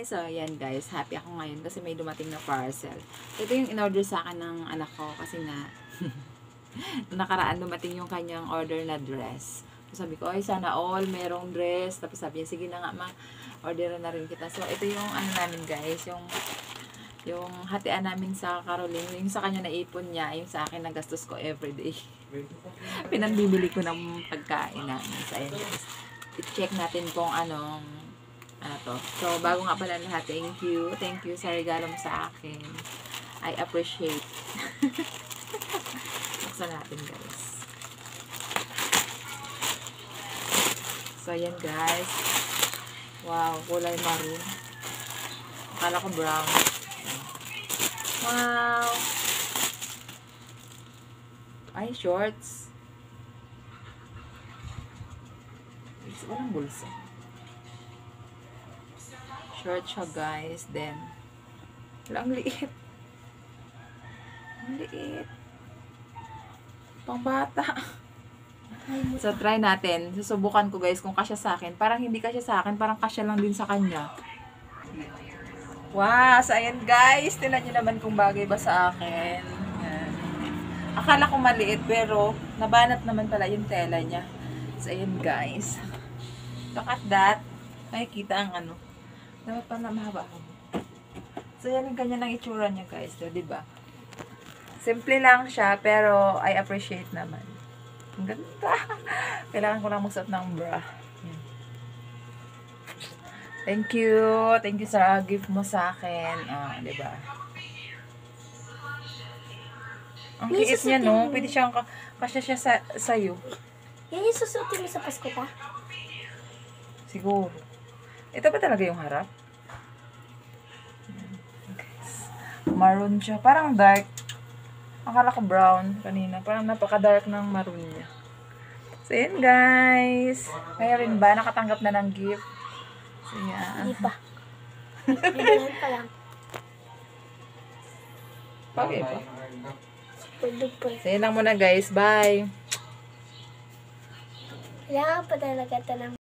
So, ayan guys. Happy ako ngayon kasi may dumating na parcel. Ito yung in-order sa akin ng anak ko kasi na nakaraan dumating yung kanyang order na dress. So, sabi ko, ay sana all merong dress. Tapos sabi niya, sige na nga ma, orderan na rin kita. So, ito yung ano namin guys, yung hatian namin sa Caroline, yung sa kanya naipon niya, yung sa akin na gastos ko everyday. Pinambibili ko ng pagkain namin. So, ayan guys. I-check natin kung ano to. So, bago nga pala lahat, thank you. Thank you sa regalo mo sa akin. I appreciate. Buksan natin, guys. So, ayan, guys. Wow, kulay maroon. Akala ko brown. Wow. Ay, shorts. Walang bulsa. Short siya guys. Then, ang liit. Ang liit. Pang bata. So, try natin. Susubukan ko guys kung kasya sa akin. Parang hindi kasya sa akin. Parang kasya lang din sa kanya. Wow! So, ayan guys. Tingnan nyo naman kung bagay ba sa akin. Ayan. Akala ko maliit pero nabanat naman pala yung tela niya. So, ayan guys. Look at that. Makikita ang ano. Dapat pa na mahaba. So, yan yung kanya ng itsura niya, guys. So, diba? Simple lang siya, pero I appreciate naman. Ang ganda. Kailangan ko lang magsuot ng bra. Yan. Thank you. Thank you sa gift mo sa akin. Diba? Ang kiit niya, no? Pwede siyang kasya siya sa'yo. Yan yung susuotin mo sa Pasko pa? Siguro. Ito ba talaga yung harap? Maroon siya. Parang dark. Akala ko brown kanina. Parang napaka-dark ng maroon niya. So, yun guys. Kaya rin ba? Nakatanggap na ng gift. So, yan. Hindi pa. Bibilan pa lang. Bagay pa. Pwede pa. So, yun lang muna guys. Bye! Kailangan pa talaga ito ng